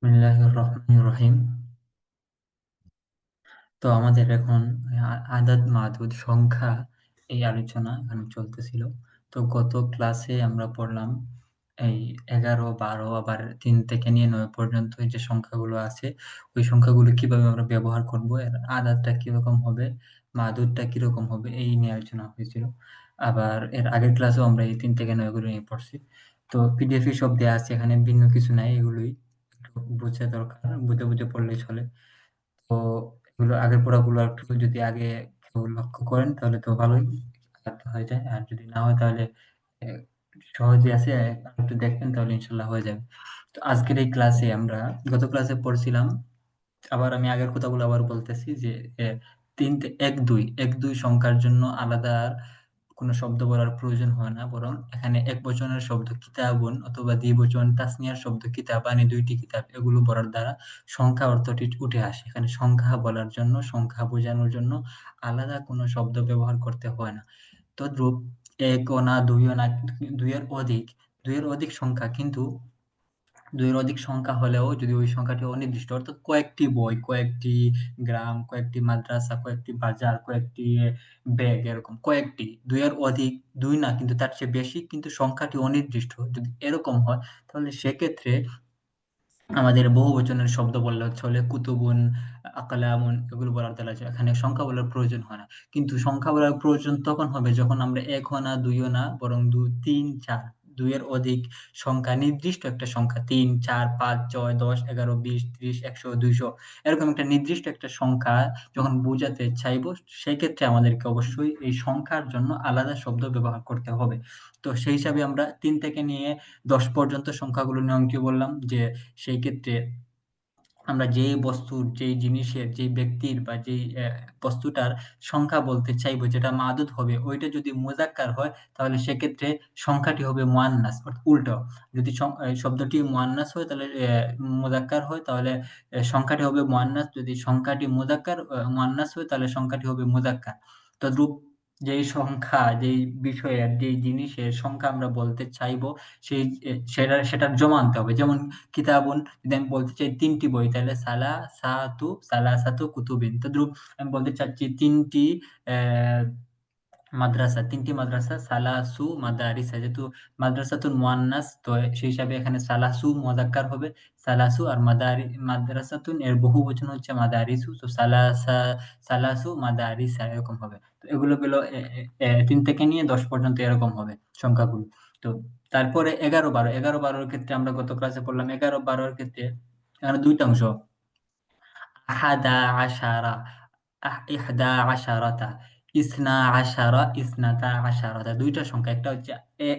বিসমিল্লাহির রহমানির রহিম। তো আমাদের এখন আদাদ মাদুদ সংখ্যা এই আলোচনা এখানে চলতেছিল। তো গত ক্লাসে আমরা পড়লাম এই ১১, ১২ আবার ৩ থেকে নিয়ে ৯ পর্যন্ত এই যে সংখ্যাগুলো আছে, ওই সংখ্যাগুলো কিভাবে আমরা ব্যবহার করব, এর আদাদটা কিরকম হবে, মাদুদটা কিরকম হবে এই নিয়ে আলোচনা হয়েছিল। আবার এর আগের ক্লাসেও আমরা এই ৩ থেকে ৯ গুলো নিয়ে পড়ছি। তো পিডিএফ সব দেয়া আছে, এখানে ভিন্ন কিছু নাই, এগুলোই একটু বুঝা দরকার, বুঝে পড়লেই চলে। তো এগুলো আগের পড়াগুলো একটু যদি আগে কেউ লক্ষ্য করেন তাহলে তো ভালোই আয়ত্ত হয়ে যায়। আর যদি না হয় তাহলে এ সহজেই আছে, একটু দেখবেন তাহলে ইনশাআল্লাহ হয়ে যাবে। তো আজকের এই ক্লাসে আমরা গত ক্লাসে পড়ছিলাম, আবার আমি আগের কথাগুলো আবার বলতেছি যে এ ৩ তে ১-২, ১-২ সংখ্যার জন্য আলাদা আর কোনো শব্দ বলার প্রয়োজন হয় না। বরং এখানে একবচনের শব্দ কিতাবুন অথবা দ্বিবচন তাসনিয়ার শব্দ কিতাবান, এই ২ টি কিতাব এগুলো বলার দ্বারা সংখ্যা অর্থটি উঠে আসে। এখানে সংখ্যা বলার জন্য, সংখ্যা বোঝানোর জন্য আলাদা কোনো শব্দ ব্যবহার করতে হয় না। তদ্রূপ ১ ও না, ২ ও না, ২ এর অধিক, ২ এর অধিক সংখ্যা, কিন্তু ২ এর অধিক সংখ্যা হলেও যদি ওই সংখ্যাটি অনির্দিষ্ট, অর্থাৎ কয়েকটি বই, কয়েকটি গ্রাম, কয়েকটি মাদ্রাসা, কয়েকটি বাজার, কয়েকটি ব্যাগ, এরকম কয়েকটি, ২ এর অধিক, ২ না কিন্তু তার চেয়ে বেশি, কিন্তু সংখ্যাটি অনির্দিষ্ট। যদি এরকম হয় তাহলে সেক্ষেত্রে আমাদের বহুবচনের শব্দ বললে হলে কুতুবুন, আকলামুন এগুলো বলার দ্বারা এখানে সংখ্যা বলার প্রয়োজন হয় না। কিন্তু সংখ্যা বলার প্রয়োজন তখন হবে যখন আমরা ১ ও না, ২ ও না, বরং ২, ৩, ৪, ২ এর অধিক সংখ্যা, নির্দিষ্ট একটা সংখ্যা ৩, ৪, ৫, ৬, ১০, ১১, ২০, ৩০, ১০০, ২০০ এরকম একটা নির্দিষ্ট একটা সংখ্যা যখন বোঝাতে চাইবো, সেক্ষেত্রে আমাদেরকে অবশ্যই এই সংখ্যার জন্য আলাদা শব্দ ব্যবহার করতে হবে। তো সেই হিসাবে আমরা ৩ থেকে নিয়ে ১০ পর্যন্ত সংখ্যাগুলোর নিয়ম কি বললাম, যে সেই ক্ষেত্রে আমরা যেই বস্তুর, যেই জিনিসের, যেই ব্যক্তির বা যেই বস্তুটার সংখ্যা বলতে চাইবো, যেটা মাদুদ হবে, ওইটা যদি মুযাক্কার হয় তাহলে সেক্ষেত্রে সংখ্যাটি হবে মুয়ান্নাস, উল্টো। যদি শব্দটি মুয়ান্নাস হয় তাহলে মুযাক্কার হয় তাহলে সংখ্যাটি হবে মুয়ান্নাস। যদি সংখ্যাটি মুয়ান্নাস হয় তাহলে সংখ্যাটি হবে মুযাক্কার। তদ্রূপ যেই সংখ্যা, যেই বিষয়ের, যেই জিনিসের সংখ্যা আমরা বলতে চাইবো, সেই সেটার জমা আনতে হবে। যেমন কিতাবুন, যদি আমি বলতে চাই ৩ টি বই তাহলে সালাসাতু কুতুবিন। তদ্রূপ আমি বলতে চাচ্ছি ৩ টি অ্যা মাদ্রাসা, ৩ টি মাদ্রাসা, সালাসু মাদারিসা। যেহেতু মাদ্রাসাতুন মুয়ান্নাস, তো সেই হিসাবে এখানে সালাসু মুযাক্কার হবে। সালাসু আর মাদ্রাসাতুন এর বহুবচন হচ্ছে মাদারিসু। তো সালাসু মাদারিসা এরকম হবে। তো এগুলো গেল ৩ থেকে নিয়ে ১০ পর্যন্ত এরকম হবে সংখ্যাগুলো। তো তারপরে ১১-১২, ১১-১২ এর ক্ষেত্রে আমরা গত ক্লাসে পড়লাম, ১১-১২ এর ক্ষেত্রে এখানে ২ টা অংশ। আহাদা আশারা, ইহদা আশারাতা, ইসনা আশারা, ইসনাতা আশারাতা। ২ টা সংখ্যা। একটা হচ্ছে এ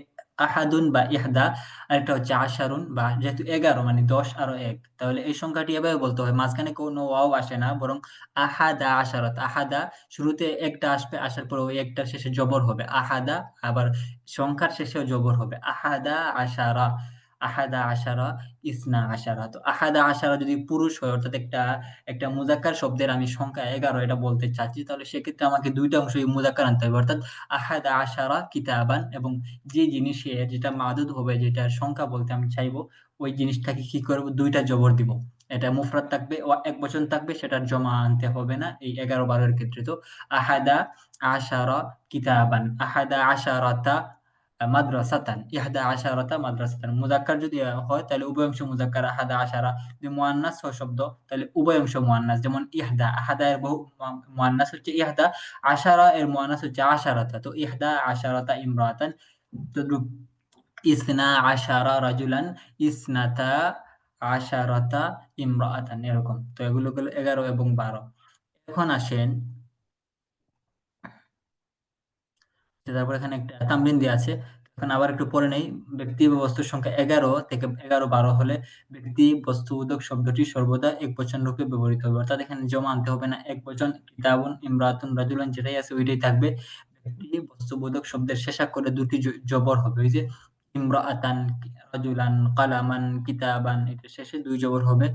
আহাদুন বা ইহদা, আরেকটা হচ্ছে আশারুন, বা যেহেতু ১১ মানে ১০ আরো ১, তাহলে এই সংখ্যাটি এভাবে বলতে হয়। মাঝখানে কোনো ওয়াও আসে না, বরং আহাদা আশারাতা। আহাদা শুরুতে একটা আসবে, আসার পরে ওই একটার শেষে জবর হবে। আহাদা, আবার সংখ্যার শেষেও জবর হবে। আহাদা আশারা, আহাদা আশারা, ইসনা আশারা। তো আহাদা আশারা যদি পুরুষ হয়, অর্থাৎ একটা মুযাক্কার শব্দের আমি সংখ্যা ১১ এটা বলতে চাচ্ছি, তাহলে সেক্ষেত্রে আমাকে ২ টা অংশই মুযাক্কার আনতে হবে। অর্থাৎ আহাদা আশারা কিতাবান, এবং যে জিনিসের, যেটা মাদুদ হবে, যেটার সংখ্যা বলতে আমি চাইবো, ওই জিনিসটাকে কি করব, ২ টা জবর দিব। এটা মুফরাদ থাকবে ও একবচন থাকবে, সেটার জমা আনতে হবে না এই ১১-১২ এর ক্ষেত্রে। তো আহাদা আশারা কিতাবান, আহাদা আশারাতা মাদ্রাসাতান, ইহদা আশারাতা মাদ্রাসাতান। মুযাক্কার যদি হয় তাহলে উভয় অংশ মুযাক্কার, আহাদা আশারা। যদি মুয়ান্নাস হয় শব্দ তাহলে উভয় অংশ মুয়ান্নাস। যেমন ইহদা, আহাদা এর বহু মুয়ান্নাস হচ্ছে ইহদা, আশারা এর মুয়ান্নাস হচ্ছে আশারাতা। তো ইহদা আশারাতা ইমরাতান। তদ্রুপ ইসনা আশারা রাজুলান, ইসনাতা আশারাতা ইমরাতান, এরকম। তো এগুলো হলো ১১ এবং ১২। এখন আসেন, তারপর এখানে একটা তামরিন দেয়া আছে। এখন আবার একটু পড়ে নেই। ব্যক্তি বা বস্তুর সংখ্যা ১১ থেকে ১১-১২ হলে ব্যক্তি বস্তুবোধক শব্দটি সর্বদা একবচন রূপে ব্যবহৃত হবে। অর্থাৎ এখানে জমা আনতে হবে না। একবচন কিতাবুন, ইমরাতুন, রাজুলান যেটাই আছে ওইটাই থাকবে। ব্যক্তি বস্তুবোধক শব্দের শেষাক্ষরে ২ টি জবর হবে। ওই যে ইমরাআতান, রাজুলান, কালামান, কিতাবান, এটার শেষে ২ জবর হবে।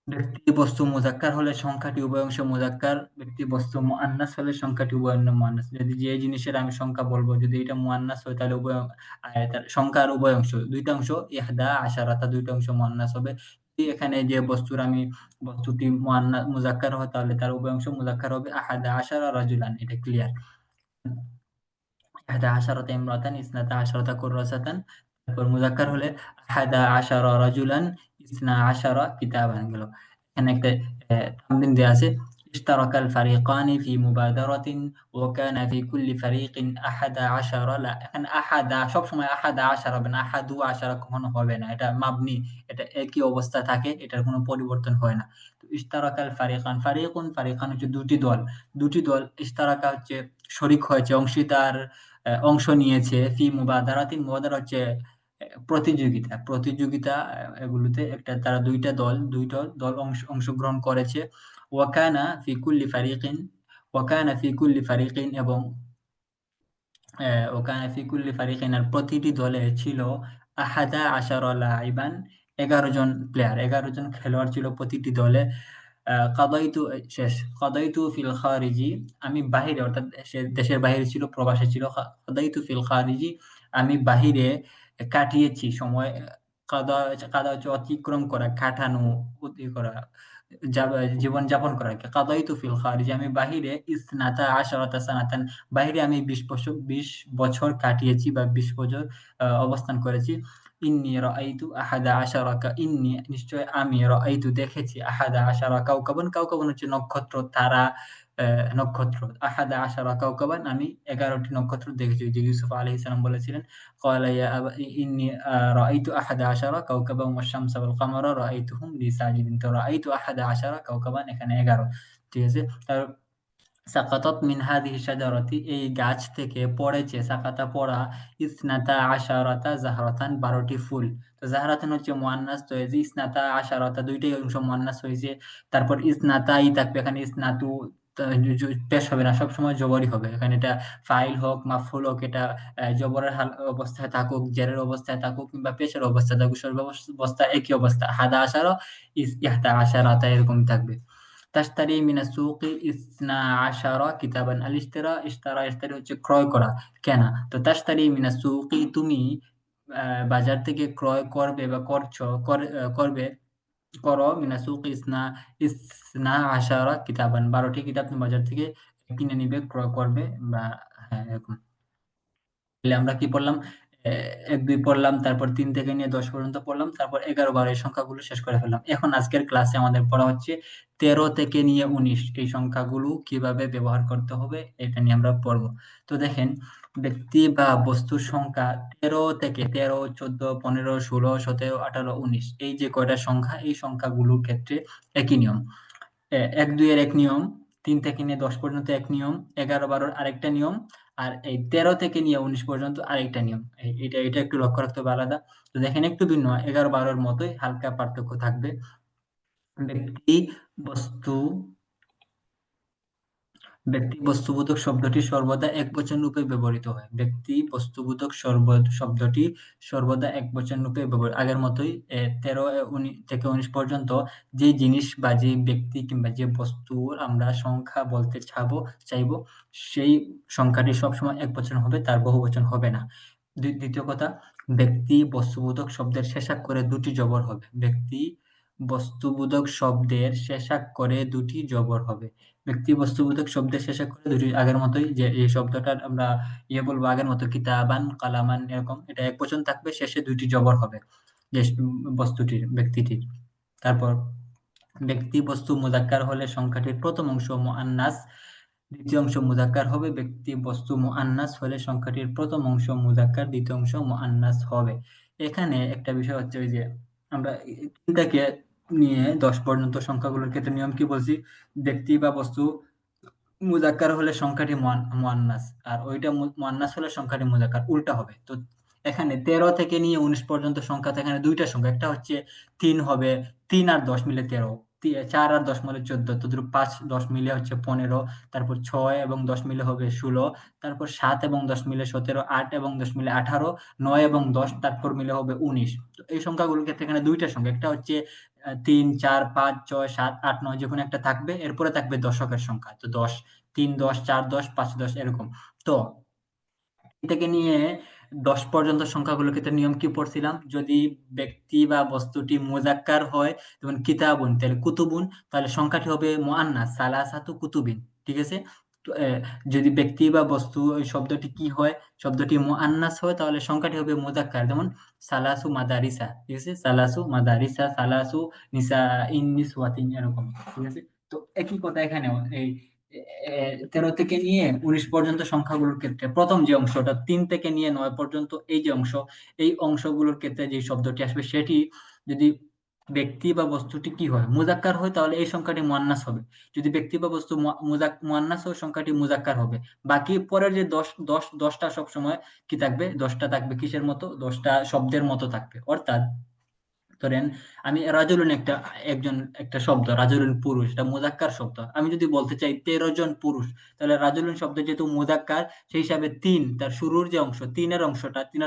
ব্যক্তি বস্তু মুযাক্কার হলে সংখ্যাটি উভয় অংশে মুযাক্কার, ব্যক্তি বস্তু মুআন্নাস হলে সংখ্যাটি উভয় অংশে মুআন্নাস। যদি যে জিনিসের আমি সংখ্যা বলব, যদি এটা মুআন্নাস হয় তাহলে তার সংখ্যার উভয় অংশ, ২ টা অংশ, ইহদা আশারাতা ২ টা অংশ মুআন্নাস হবে। এখানে যে বস্তুটি মুযাক্কার হয় তাহলে তার উভয় অংশ মুযাক্কার হবে আহাদা আশারা রাজুলান, এটা ক্লিয়ার। আহাদা আশারাতা ইমরাতান ইসনাতা আশারাতা কুররাসাতান, তারপর মুযাক্কার হলে আহাদা আশারা রাজুলান ইসনা আশারা কিতাবান গেল। এখানে একটা তামরিন দেয়া আছে। ইশতারাকাল ফারিকানি ফি মুবাদারাতিন ওয়া কানা ফি কুল্লি ফারিকিন আহাদা আশারা, এখানে আহাদা সবসময় আহাদা আশারা হবে না, আহাদু আশারা কখনো হবে না। এটা মাবনি, এটা একই অবস্থা থাকে, এটার কোনো পরিবর্তন হয় না। তো ইশতারাকাল ফারিকান, ফারিকান হচ্ছে দুটি দল। দুটি দল ইশতারাকা হচ্ছে শরিক হয়েছে, অংশ নিয়েছে। ফি মুবাদারাতিন, মুবাদারা হচ্ছে প্রতিযোগিতা। এগুলোতে তারা ২ টা দল, ২ দল অংশগ্রহণ করেছে। ওয়াকানা ফি কুল্লি ফারিকিন, এবং ওয়াকানা ফি কুল্লি ফারিকিন, আর প্রতিটি দলে ছিল আহাদা আশারা লাইবান, ১১ জন প্লেয়ার, ১১ জন খেলোয়াড় ছিল প্রতিটি দলে। কাদাইতু শেষ। কাদাইতু ফিল খারিজি, আমি বাহিরে, অর্থাৎ সে দেশের বাহিরে ছিল, প্রবাসে ছিল। কাদাইতু ফিল খারিজি, আমি বাহিরে কাটিয়েছি সময়। কাদা কাদা হচ্ছে অতিক্রম করা, কাটানো, করা, জীবনযাপন করা। কাদাইতু ফিল খারিজি, আমি বাহিরে ইসনাতা আশারাতা সানাতান, বাহিরে আমি ২০ বছর কাটিয়েছি বা ২০ বছর অবস্থান করেছি। ইন্নী নিশ্চয় আমি রাআইতু দেখেছি আহাদা আশারা কাওকাবান, কাওকাবান হচ্ছে নক্ষত্র, তারা, নক্ষত্র। আহাদা আশারা কাওকাবান, আমি ১১ টি নক্ষত্র দেখেছি। যে ইউসুফ আলাইহিস সালাম বলেছিলেন, ক্বালা ইয়া ইন্নী রাআইতু আহাদা আশারা কাওকাবান ওয়াশ-শামসা ওয়াল কামারা রাআইতুহুম লি সাজিদিন। তো রাআইতু আহাদা আশারা কাওকাবান, এখানে ১১, ঠিক আছে? সাকাতাত মিন হাযিহি শাজারাতি, এই গাছ থেকে পড়েছে, সাকাতা পড়া, ইসনাতা আশারাতা জাহরাতান, ১২ টি ফুল। তো জাহরাতান হচ্ছে মুয়ান্নাস, তো এই যে ইসনাতা আশারাতা, ২ টাই অংশ মুয়ান্নাস হইছে। তারপর ইসনাতাই থাকবে, এখানে ইসনাতু তা পেশ হবে না, সবসময় জবরই হবে। এখানে এটা ফাইল হোক, মাফউল হোক, এটা জবরের অবস্থায় থাকুক, জেরের অবস্থায় থাকুক, কিংবা পেশের অবস্থায় থাকুক, সর্বাবস্থা একই অবস্থা। হাদা আশারা, ইহদা আশারাতা, এরকম থাকবে। তাশতারি মিনাস সুকি ইসনা আশারা কিতাবান। আল ইশতিরা, ইশতারি হচ্ছে ক্রয় করা, কেনা। তো তাশতারি মিনাস সুকি, তুমি বাজার থেকে ক্রয় করবে বা করবে, করো, মিনাস সুকি ইসনা আশারা কিতাবান, ১২ টি কিতাব তুমি বাজার থেকে কিনে নিবে, ক্রয় করবে, বা হ্যাঁ, এরকম। তাহলে আমরা কি পড়লাম? ১-২ পড়লাম, তারপর ৩ থেকে নিয়ে ১০ পর্যন্ত পড়লাম, তারপর ১১-১২ এই সংখ্যাগুলো শেষ করে ফেললাম। এখন আজকের ক্লাসে আমাদের পড়া হচ্ছে ১৩ থেকে নিয়ে ১৯ এই সংখ্যাগুলো কিভাবে ব্যবহার করতে হবে, এটা নিয়ে আমরা পড়ব। তো দেখেন, ব্যক্তি বা বস্তুর সংখ্যা ১৩ থেকে ১৩, ১৪, ১৫, ১৬, ১৭, ১৮, ১৯, এই যে কয়টা সংখ্যা, এই সংখ্যাগুলোর ক্ষেত্রে একই নিয়ম। ১-২ এর এক নিয়ম, ৩ থেকে নিয়ে ১০ পর্যন্ত এক নিয়ম, ১১-১২ র আরেকটা নিয়ম, আর এই ১৩ থেকে নিয়ে ১৯ পর্যন্ত আরেকটা নিয়ম। এটা একটু লক্ষ্য রাখতে হবে আলাদা। তো দেখেন, একটু ভিন্ন, ১১-১২ র মতোই হালকা পার্থক্য থাকবে। ব্যক্তি, বস্তু বস্তুবোধক শব্দটি সর্বদা একবচন রূপে ব্যবহৃত হয়। ব্যক্তি বস্তুবোধক শব্দটি সর্বদা একবচন রূপে আগের মতোই ১৩ থেকে ১৯ পর্যন্ত যে জিনিস বা যে ব্যক্তি কিংবা যে বস্তুর আমরা সংখ্যা বলতে চাইবো, সেই সংখ্যাটি সবসময় একবচন হবে, তার বহুবচন হবে না। দ্বিতীয় কথা, ব্যক্তি বস্তুবোধক শব্দের শেষাক্ষরে ২ টি জবর হবে। ব্যক্তি বস্তুবোধক শব্দের শেষাক্ষরে ২ টি জবর হবে। ব্যক্তি বস্তুবোধক শব্দের শেষাক্ষরে ২ টি, আগের মতোই, যে এই শব্দটার আমরা বলবো আগের মতো, কিতাবান, কালামান, এরকম। এটা একবচন থাকবে, শেষে ২ টি জবর হবে, যে বস্তুটির, ব্যক্তিটির। তারপর ব্যক্তি বস্তু মুযাক্কার হলে সংখ্যাটির প্রথম অংশ মুআন্নাস, দ্বিতীয় অংশ মুযাক্কার হবে। ব্যক্তি বস্তু মুআন্নাস হলে সংখ্যাটির প্রথম অংশ মুযাক্কার, দ্বিতীয় অংশ মুআন্নাস হবে। এখানে একটা বিষয় হচ্ছে, ওই যে আমরা ৩ থেকে নিয়ে ১০ পর্যন্ত সংখ্যাগুলোর ক্ষেত্রে নিয়ম কি বলছি? ব্যক্তি বা বস্তু মুযাক্কার হলে সংখ্যাটি মুআন্নাস, আর ওইটা মুআন্নাস হলে সংখ্যাটি মুযাক্কার, উল্টা হবে। তো এখানে ১৩ থেকে নিয়ে ১৯ পর্যন্ত সংখ্যা, এখানে ২ টা সংখ্যা। একটা হচ্ছে ৩ হবে, ৩ আর ১০ মিলে ১৩, ৪ আর ১০ মিলে ১৪, তো ৫, ১০ মিলে হচ্ছে ১৫, তারপর ৬ এবং ১০ মিলে হবে ১৬, তারপর ৭ এবং ১০ মিলে ১৭, ৮ এবং ১০ মিলে ১৮, ৯ এবং ১০ তারপর মিলে হবে ১৯। তো এই সংখ্যাগুলোর ক্ষেত্রে এখানে ২ টা সংখ্যা। একটা হচ্ছে ৩, ৪, ৫, ৬, ৭, ৮, ৯, যেকোনো একটা থাকবে। এরপরে থাকবে দশকের সংখ্যা। তো ১০, ৩, ১০, ৪, ১০, ৫, ১০, এরকম। তো থেকে নিয়ে ১০ পর্যন্ত সংখ্যাগুলোর ক্ষেত্রে নিয়ম কি পড়ছিলাম? যদি ব্যক্তি বা বস্তুটি মুযাক্কার হয়, যেমন কিতাবুন, তাহলে কুতুবুন, তাহলে সংখ্যাটি হবে মুআন্নাস, সালাসাতু কুতুবিন। ঠিক আছে? তো যদি ব্যক্তি বা বস্তু ওই শব্দটি কি হয়? শব্দটি মুআন্নাস হয়, তাহলে সংখ্যাটি হবে মুযাক্কার। যেমন সালাসু মাদারিসা। ঠিক আছে? সালাসু মাদারিসা, সালাসু নিসাইন নিসওয়াতিন, এরকম। ঠিক আছে? তো একই কথা এখানেও এই ১৩ থেকে নিয়ে ১৯ পর্যন্ত সংখ্যাগুলোর ক্ষেত্রে প্রথম যে অংশটা ৩ থেকে নিয়ে ৯ পর্যন্ত এই যে অংশ, এই অংশগুলোর ক্ষেত্রে যে শব্দটি আসবে সেটি যদি ব্যক্তি বা বস্তুটি কি হয়? মুযাক্কার হয়, তাহলে এই সংখ্যাটি মুয়ান্নাস হবে। যদি ব্যক্তি বা বস্তু মুয়ান্নাস হয়, সংখ্যাটি মুযাক্কার হবে। বাকি পরের যে ১০ টা সবসময় কি থাকবে? ১০ টা থাকবে কিসের মতো? ১০ টা শব্দের মতো থাকবে। অর্থাৎ ধরেন আমি রাজুলুন একটা শব্দ, রাজুলুন পুরুষ, এটা মুযাক্কার শব্দ। আমি যদি বলতে চাই ১৩ জন পুরুষ, তাহলে রাজুলুন শব্দ যেহেতু মুযাক্কার, সেই হিসাবে ৩ তার শুরুর যে অংশ, ৩ এর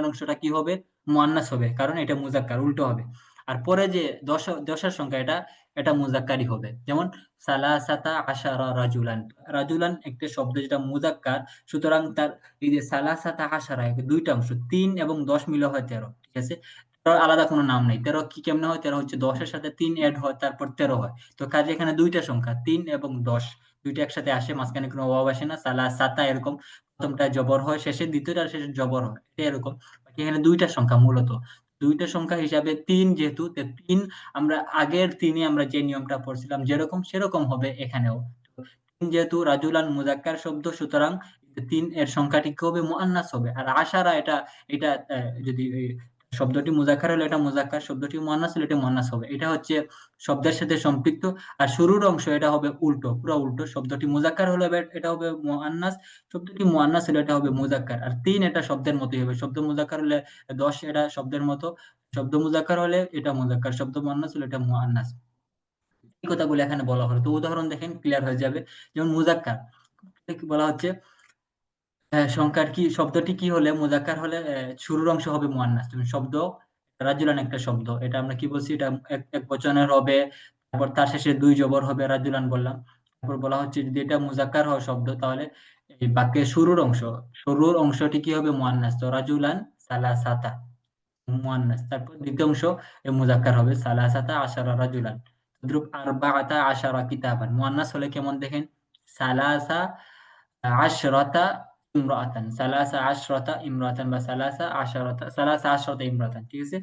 অংশটা কি হবে? মুয়ান্নাস হবে। কারণ এটা মুযাক্কার, উল্টো হবে। আর পরে যে ১০ এর সংখ্যা, এটা মুযাক্কারই হবে। যেমন সালাসাতা আশারা রাজুলান। রাজুলান একটা শব্দ যেটা মুযাক্কার, সুতরাং তার এই যে সালাসাতা আশারা, ২ টা অংশ, ৩ এবং ১০ মিলে হয় ১৩। ঠিক আছে? ১৩ আলাদা কোনো নাম নাই। ১৩ কেমনে হয়? ১৩ হচ্ছে ১০ এর সাথে ৩ এড হয়, তারপর ১৩ হয়। তো কাজেই এখানে ২ টা সংখ্যা, ৩ এবং ১০, ২ টা একসাথে আসে, মাঝখানে কোনো ওয়াও আসে না। সালাসাতা এরকম ১ম টায় জবর হয়, শেষে, দ্বিতীয়টার শেষে জবর হয়। এটা এরকম। বাকি এখানে ২ টা সংখ্যা মূলত। ২ টা সংখ্যা হিসাবে ৩ যেহেতু, ৩ আমরা আগের ৩ এ আমরা যে নিয়মটা পড়ছিলাম যেরকম, সেরকম হবে এখানেও। তো ৩ যেহেতু রাজুলান মুযাক্কার শব্দ, সুতরাং ৩ এর সংখ্যাটি কি হবে? মুআন্নাস হবে। আর আশারা এটা যদি শব্দটি মুযাক্কার হলে এটা মুযাক্কার, শব্দটি মুয়ান্নাস হলে এটা মুয়ান্নাস হবে। এটা হচ্ছে শব্দের সাথে সম্পৃক্ত। আর শুরুর অংশ এটা হবে উল্টো, পুরা উল্টো। শব্দটি মুযাক্কার হলে এটা হবে মুয়ান্নাস, শব্দটি মুয়ান্নাস হলে এটা হবে মুযাক্কার। আর ৩ এটা শব্দের মতই হবে। শব্দ মুযাক্কার হলে ১০ এটা শব্দের মতো। শব্দ মুযাক্কার হলে এটা মুযাক্কার, শব্দ মুয়ান্নাস হলে এটা মুয়ান্নাস। এই কথাগুলো এখানে বলা হলো। তো উদাহরণ দেখেন, ক্লিয়ার হয়ে যাবে। যেমন মুযাক্কার বলা হচ্ছে সংখ্যার কি শব্দটি কি হলে মুযাক্কার হলে শুরুর অংশ হবে মুয়ান্নাস। যেমন শব্দ রাজুলান একটা শব্দ। এটা আমরা কি বলছি? এটা একবচনের হবে। তারপর তার শেষে ২ জবর হবে, রাজুলান বললাম। তারপর বলা হচ্ছে যদি এটা মুযাক্কার হয় শব্দ, তাহলে এই বাক্যের শুরুর অংশটি কি হবে? মুয়ান্নাস। তো রাজুলান সালাসাতা, মুয়ান্নাস। তারপর দ্বিতীয় অংশ মুযাক্কার হবে, সালাসাতা আশারা রাজুলান। তদ্রুপ আরবাআতা আশারা কিতাবান। মুয়ান্নাস হলে কেমন দেখেন? সালাসা আশরাতা ইমরাআতান, সালাসা আশরাতা ইমরাআতান বা সালাসা আশরাতা ইমরাআতান। ঠিক আছে?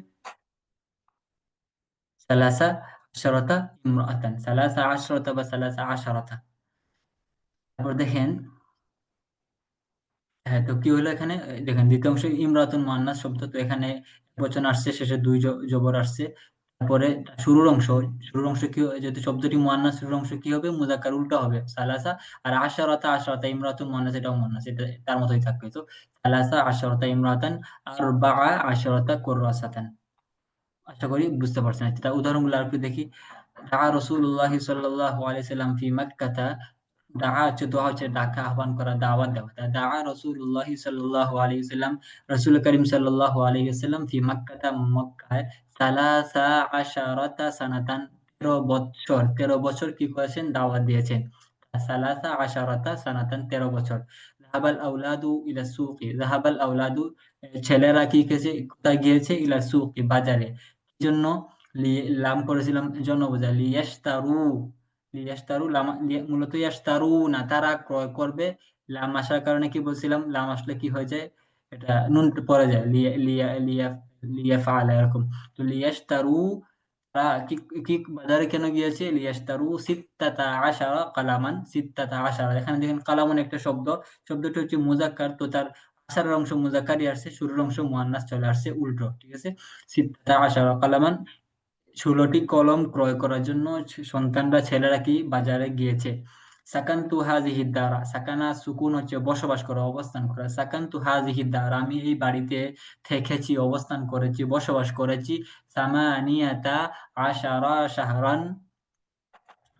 সালাসা আশরাতা ইমরাআতান, সালাসা আশরাতা বা সালাসা আশারাতা। তারপর দেখেন, হ্যাঁ, তো কি হলো এখানে? দেখেন, দ্বিতীয় অংশে ইমরাতুন মুয়ান্নাস শব্দ, তো এখানে বচন আসছে, শেষে ২ জবর আসছে। তারপরে শুরুর অংশ কি যেহেতু শব্দটি মুয়ান্নাস, শুরুর অংশ কি হবে? মুযাক্কার, উল্টা হবে। সালাসা। আর আশারাতা ইমরাতুন মুয়ান্নাস, এটাও মুয়ান্নাস। এটা তার মতই থাকবে। তো সালাসা আশারাতা ইমরাতান আরবাআ আশারাতা কুররাসাতান। আশা করি বুঝতে পারছেন। এটা উদাহরণগুলো আরেকটু দেখি। দাআ রাসূলুল্লাহি সাল্লাল্লাহু আলাইহি ওয়াসাল্লাম ফি মক্কাতা। দোয়া হচ্ছে ডাকা, আহ্বান করা, দাওয়াত দেওয়া। দাআ রাসূলুল্লাহি সাল্লাল্লাহু আলাইহি ওয়াসাল্লাম, রাসূল করিম সাল্লাল্লাহু আলাইহি ওয়াসাল্লাম ফি মক্কাতা, মক্কায় সালাসা আশারাতা সানাতান, ১৩ বছর কি করেছেন? দাওয়াত দিয়েছেন। সালাসা আশারাতা সানাতান, ১৩ বছর। যাহাবাল আওলাদু ইলা সুকি, যাহাবাল আওলাদু, ছেলেরা কি গেছে? কোথায় গিয়েছে? ইলা সুকি, বাজারে। কি জন্য? লি লাম করেছিলাম জন্য বোঝায়। লিয়াশতারু লাম, মূলত ইয়াশতারুনা, তারা ক্রয় করবে। লাম আসার কারণে কি বলছিলাম? লাম আসলে কি হয়ে যায়? এটা নুন পড়ে যায়। লিয়াফআলা, এরকম। তো লিয়াশতারু, তারা কি বাজারে কেন গিয়েছে? লিয়াশতারু সিত্তাতা আশারা কালামান, সিত্তাতা আশারা। এখানে দেখেন কালামান একটা শব্দ, শব্দটি হচ্ছে মুযাক্কার, তো তার আশারার অংশ মুযাক্কারই আসছে, শুরুর অংশ মুয়ান্নাস চলে আসছে, উল্টো। ঠিক আছে? সিত্তাতা আশারা কালামান, ১৬ টি কলম ক্রয় করার জন্য সন্তানরা, ছেলেরা কি বাজারে গিয়েছে। সাকানতু হাযিহি দারা, সাকানা সুকুন হচ্ছে বসবাস করা, অবস্থান করা। সাকানতু হাযিহি দারা, আমি এই বাড়িতে থেকেছি, অবস্থান করেছি, বসবাস করেছি। সামানিয়াতা আশারা শাহরান,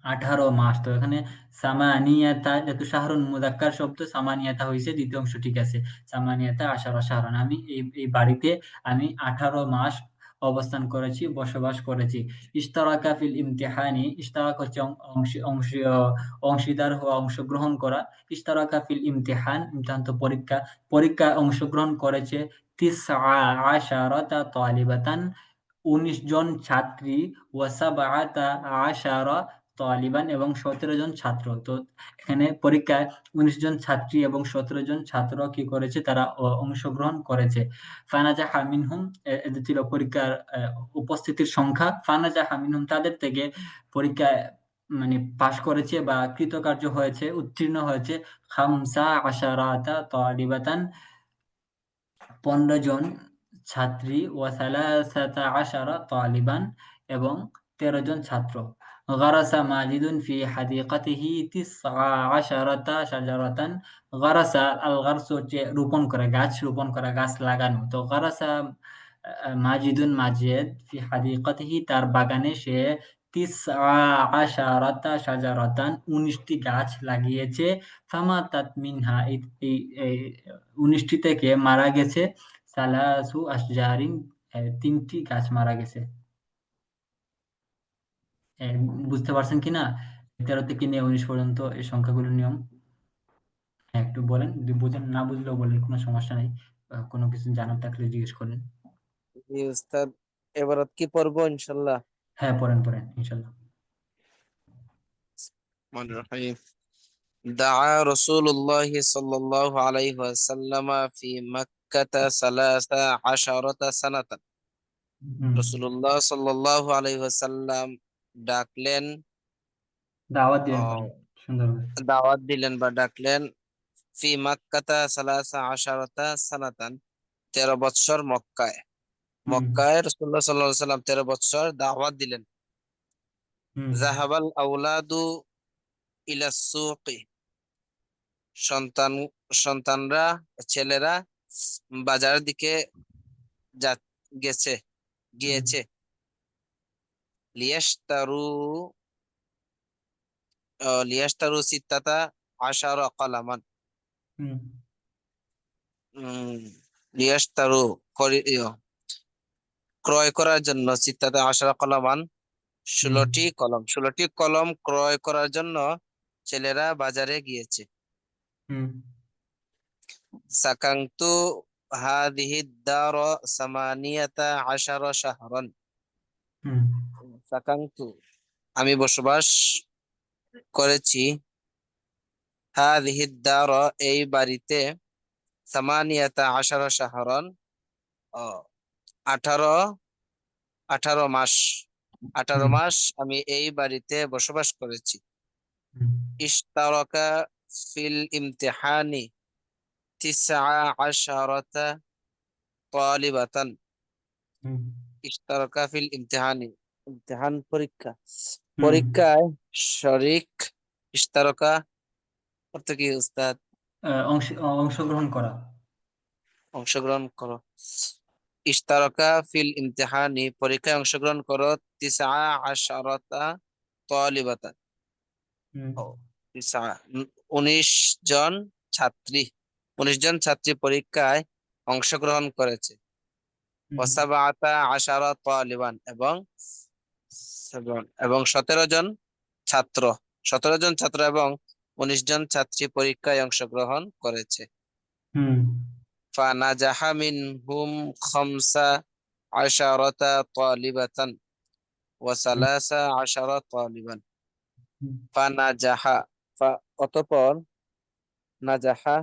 ১৮ মাস। তো এখানে সামানিয়াতা যেহেতু শাহরুন মুযাক্কার শব্দ, সামানিয়াতা হইছে দ্বিতীয় অংশ, ঠিক আছে। সামানিয়াতা আশারা শাহরান, আমি এই বাড়িতে আমি ১৮ মাস অবস্থান করেছি, বসবাস করেছি। ইশতারাকা ফিল ইমতিহানি, ইশতারাক হচ্ছে অংশীদার হওয়া, অংশগ্রহণ করা। ইশতারাকা ফিল ইমতিহান, ইমতিহান তো পরীক্ষা। পরীক্ষায় অংশগ্রহণ করেছে তিসআ আশারাতা তালিবাতান, ১৯ জন ছাত্রী, ওয়া সাবআতা আশারা তালিবান, এবং ১৭ জন ছাত্র। তো এখানে পরীক্ষায় ১৯ জন ছাত্রী এবং ১৭ জন ছাত্র কি করেছে? তারা অংশগ্রহণ করেছে। ফানাজাহা মিনহুম, এদের ছিল পরীক্ষার উপস্থিতির সংখ্যা। ফানাজাহা মিনহুম, তাদের থেকে পরীক্ষায় মানে পাস করেছে বা কৃতকার্য হয়েছে, উত্তীর্ণ হয়েছে খামসা আশারাতা তালিবাতান, ১৫ জন ছাত্রী, ওয়া সালাসাতা আশারা তালিবান, এবং ১৩ জন ছাত্র। গারাসা মাজিদুন ফি হাদিকাতিহি তিসআ আশারাতা শাজারাতান। গারাসা, আল গারসু হচ্ছে রোপণ করা, গাছ রোপণ করা, গাছ লাগানো। তো গারাসা মাজিদুন, মাজিদ, ফি হাদিকাতিহি, তার বাগানে সে তিসআ আশারাতা শাজারাতান, ১৯ টি গাছ লাগিয়েছে। ফামাতাত মিনহা, এই ১৯ টি থেকে মারা গেছে সালাসু আশজারিন, ৩ টি গাছ মারা গেছে। এ বুঝতে পারছেন কিনা? ১৩ থেকে নিয়ে ১৯ পর্যন্ত এই সংখ্যাগুলোর নিয়ম। হ্যাঁ, একটু বলেন। যদি বুঝেন, না বুঝলেও বলেন, কোনো সমস্যা নাই। কোনো কিছু জানার থাকলে জিজ্ঞেস করেন। জি উস্তাদ, এবারত কি পড়বো ইনশাল্লাহ? হ্যাঁ, পড়েন, পড়েন ইনশাআল্লাহ। মান রহিম। দাআ রাসূলুল্লাহ সাল্লাল্লাহু আলাইহি ওয়াসাল্লাম ফি মক্কাতা সালাসা আশারাতা সানাতান। হুম। রাসূলুল্লাহ সাল্লাল্লাহু আলাইহি ওয়াসাল্লাম ডাকলেন, দাওয়াত দিলেন, পড়েন আহ, সুন্দরভাবে। দাওয়াত দিলেন বা ডাকলেন, ফি মক্কাতা সালাসা আশারাতা সানাতান, 13 বৎসর মক্কায়। হুম, মক্কায় রাসূলুল্লাহ সাল্লাল্লাহু আলাইহি ওয়াসাল্লাম 13 বৎসর দাওয়াত দিলেন। হুম, জাহাবাল আউলাদু ইলা সুকি, সন্তান সন্তানরা, ছেলেরা বাজারের দিকে যা গেছে হুম, গিয়েছে। লিয়াশতারু লিয়াশতারু সিত্তাতা আশারা কালামান। হুম, উম, লিয়াশতারু ক্রয় করার জন্য, সিত্তাতা আশারা কলামান, হুম, 16টি কলম ক্রয় করার জন্য ছেলেরা বাজারে গিয়েছে। হুম, সাকাংতু হাদিহি দার সামানিয়াতা আশারা শাহরান। হুম, সাকাংতু, আমি বসবাস করেছি, হাদিহি দার, এই বাড়িতে, সামানিয়াতা আশারা শাহরান, 18 18 মাস, 18 হুম, মাস আমি এই বাড়িতে বসবাস করেছি। হুম, ইশতারাকা ফিল ইমতিহানি তিসআ আশারাতা তালিবাতান। হুম, ইশতারাকা ফিল ইমতিহানি, ইমতিহান পরীক্ষা, হুম। পরীক্ষায় শরিক। ইশতারাকা অর্থ কি উস্তাদ? অংশগ্রহণ করা। অংশগ্রহণ করো। ইশতারাকা ফিল ইমতিহানি, পরীক্ষায় অংশগ্রহণ করো, তিসআ আশারাতা তালিবাতান। হুম, ও, তিসআ, 19 জন ছাত্রী, 19 জন ছাত্রী পরীক্ষায় অংশগ্রহণ করেছে। হুম, ওয়াসাবাআতা আশারা তালিবান, এবং 17 জন ছাত্র, 17 জন ছাত্র এবং 19 জন ছাত্রী পরীক্ষায় অংশগ্রহণ করেছে। হুম, ফানাজাহা মিনহুম খামসা আশারাতা তালিবাতান ওয়া হুম, সালাসা আশারা তালিবান। হুম। ফানাজাহা, অতঃপর, নাজাহা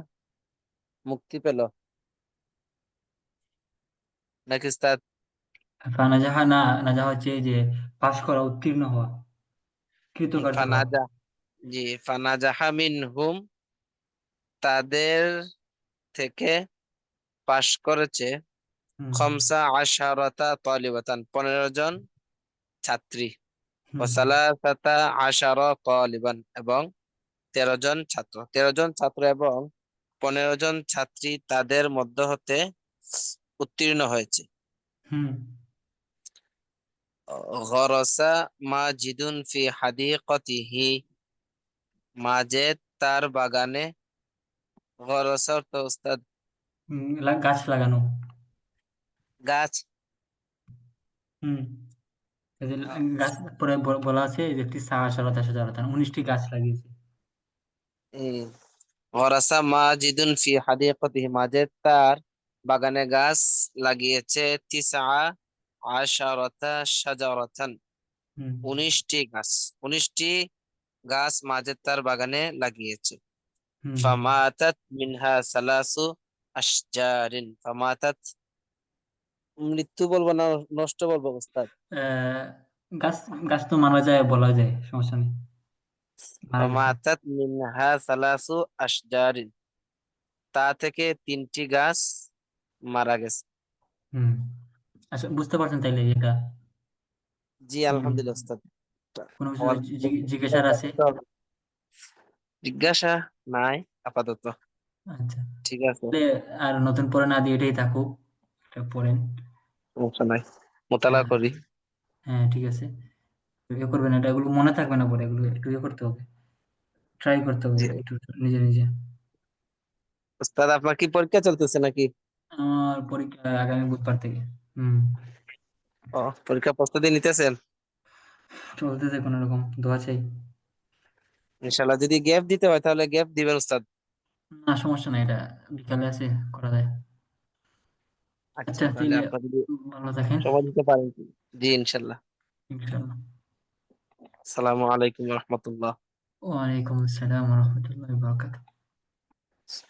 মুক্তি পেল, নাকি উস্তাদ? ফানাজাহা, না, নাজাহা হচ্ছে এই যে পাস করা, উত্তীর্ণ হওয়া, কৃতকার্য হওয়া। ফানাজা, জি, ফানাজাহা মিনহুম, তাদের থেকে পাশ করেছে, হুম, খমসা আশারাতা তালিবাতান, 15 জন ছাত্রী, ও হুম, সালাসাতা আশারা তালিবান, এবং 13 জন ছাত্র, 13 জন ছাত্র এবং 15 জন ছাত্রী তাদের মধ্য হতে উত্তীর্ণ হয়েছে। হুম। গরসা মাজিদুন ফি হাদিকতিহি, মাজেদ তার বাগানে, গরসা অর্থ উস্তাদ? গাছ লাগানো। গাছ, হুম। এই যে গাছ পরে বলা আছে যে একটি সাহাশারত শাজারাতান 19টি গাছ লাগিয়েছে। হুম। ওরাসা মাজিদুন ফি হাদিকাতিহি, মাজেদ তার বাগানে গাছ লাগিয়েছে তিসআ আশারাতা শাজারাতান, হুম, 19টি গাছ। 19টি গাছ মাজেদ তার বাগানে লাগিয়েছে। হুম। ফামাতাত মিনহা সালাসু আশজারিন, ফামাতাত মৃত্যু বলবো না নষ্ট বলবো ওস্তাদ? আহ, গাছ গাছ তো মারা যায়, বলা যায়, সমস্যা নেই। মারা গেছে। ফামাতাত মিনহা সালাসু আশজারিন, তা থেকে 3টি গাছ মারা গেছে। হুম। আচ্ছা, বুঝতে পারছেন তাইলে এটা? জি হুম। আলহামদুলিল্লাহ ওস্তাদ। কোনো কিছু আমার জিজ্ঞাসার আছে? জিজ্ঞাসা নাই আপাতত। আচ্ছা, ঠিক আছে, তাহলে আর নতুন পড়ে না দিয়ে এটাই থাকুক, এটা পড়েন। সমস্যা নাই, মোতালা হ্যাঁ, করি। হ্যাঁ, ঠিক আছে। ইয়ে করবেন, এটা এগুলো মনে থাকবে না, পরে এগুলো একটু ইয়ে করতে হবে, ট্রাই করতে হবে জি একটু নিজে নিজে। ওস্তাদ, আপনার কি পরীক্ষা চলতেছে নাকি? আমার পরীক্ষা আগামী বুধবার থেকে। হুম। ও, পরীক্ষা প্রস্তুতি নিতেছেন? চলতেছে কোনো রকম, দোয়া চাই। ইনশাল্লাহ যদি গ্যাপ দিতে হয় তাহলে গ্যাপ দিবেন উস্তাদ। না, সমস্যা নাই, এটা বিকালে আছে, করা যায়। আচ্ছা, আচ্ছা, তাহলে তাহলে আপনার যদি ভালো থাকেন। সময় দিতে পারেন। জি ইনশাল্লাহ। ইনশাআল্লাহ। আসসালামু আলাইকুম রহমতুল্লাহ। ওয়ালাইকুম আসসালাম ওয়া রাহমাতুল্লাহি ওয়া বারাকাতুহু।